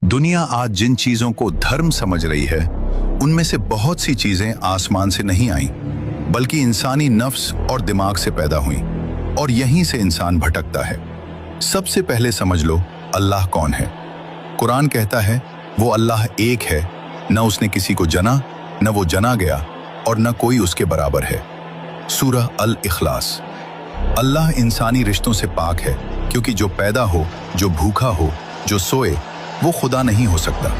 दुनिया आज जिन चीजों को धर्म समझ रही है, उनमें से बहुत सी चीजें आसमान से नहीं आईं, बल्कि इंसानी नफ्स और दिमाग से पैदा हुईं, और यहीं से इंसान भटकता है। सबसे पहले समझ लो, अल्लाह कौन है। कुरान कहता है वो अल्लाह एक है, न उसने किसी को जना, न वो जना गया, और न कोई उसके बराबर है। सूरह अल इखलास। अल्लाह इंसानी रिश्तों से पाक है, क्योंकि जो पैदा हो, जो भूखा हो, जो सोए, वो खुदा नहीं हो सकता।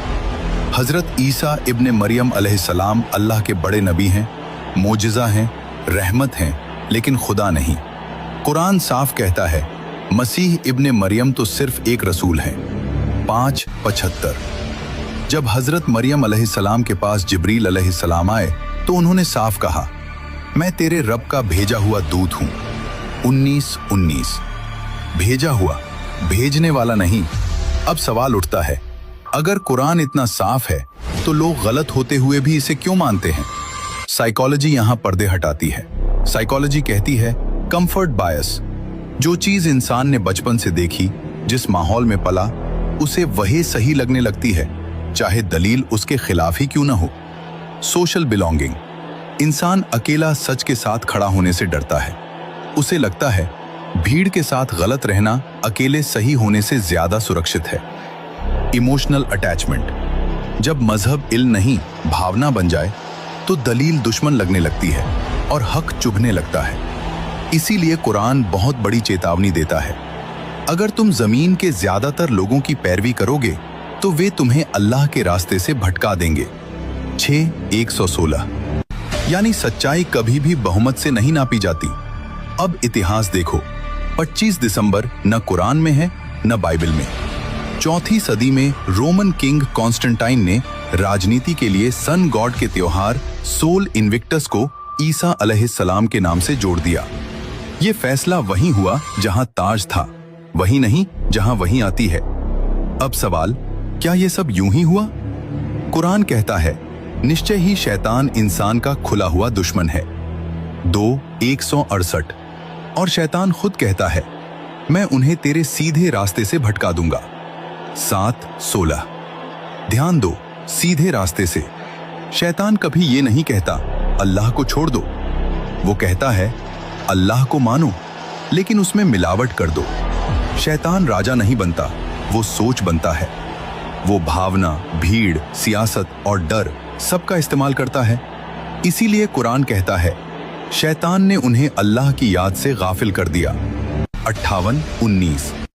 हजरत ईसा इब्ने मरियम अलैहिस्सलाम अल्लाह के बड़े नबी हैं, मोजिज़ा हैं, रहमत हैं, लेकिन खुदा नहीं। कुरान साफ कहता है मसीह इब्ने मरियम तो सिर्फ एक रसूल हैं। 5:75। जब हजरत मरियम अलैहिस्सलाम के पास जिब्रील अलैहिस्सलाम आए तो उन्होंने साफ कहा, मैं तेरे रब का भेजा हुआ दूत हूं। 19:19। भेजा हुआ, भेजने वाला नहीं। अब सवाल उठता है, अगर कुरान इतना साफ है तो लोग गलत होते हुए भी इसे क्यों मानते हैं। साइकोलॉजी यहां पर्दे हटाती है। साइकोलॉजी कहती है कंफर्ट बायस। जो चीज इंसान ने बचपन से देखी, जिस माहौल में पला, उसे वही सही लगने लगती है, चाहे दलील उसके खिलाफ ही क्यों ना हो। Social belonging. इंसान अकेला सच के साथ खड़ा होने से डरता है। उसे लगता है भीड़ के साथ गलत रहना अकेले सही होने से ज्यादा सुरक्षित है। Emotional attachment. जब मजहब इल्म नहीं, भावना बन जाए तो दलील दुश्मन लगने लगती है और हक चुभने लगता है। इसीलिए कुरान बहुत बड़ी चेतावनी देता है, अगर तुम जमीन के ज्यादातर लोगों की पैरवी करोगे तो वे तुम्हें अल्लाह के रास्ते से भटका देंगे। 6:116। यानी सच्चाई कभी भी बहुमत से नहीं नापी जाती। अब इतिहास देखो, 25 दिसंबर न कुरान में है न बाइबल में। 4वीं सदी में रोमन किंग कॉन्स्टेंटाइन ने राजनीति के लिए सन गॉड के त्योहार सोल इन्विक्टस को ईसा अलैहिस्सलाम के नाम से जोड़ दिया। ये फैसला वहीं हुआ जहां ताज था, वहीं नहीं जहां वहीं आती है। अब सवाल, क्या ये सब यूं ही हुआ? कुरान कहता है निश्चय ही शैतान इंसान का खुला हुआ दुश्मन है। 2:168। और शैतान खुद कहता है मैं उन्हें तेरे सीधे रास्ते से भटका दूंगा। 7:16। ध्यान दो, सीधे रास्ते से। शैतान कभी ये नहीं कहता अल्लाह को छोड़ दो। वो कहता है अल्लाह को मानो, लेकिन उसमें मिलावट कर दो। शैतान राजा नहीं बनता, वो सोच बनता है। वो भावना, भीड़, सियासत और डर सबका इस्तेमाल करता है। इसीलिए कुरान कहता है शैतान ने उन्हें अल्लाह की याद से गाफिल कर दिया। 58:19।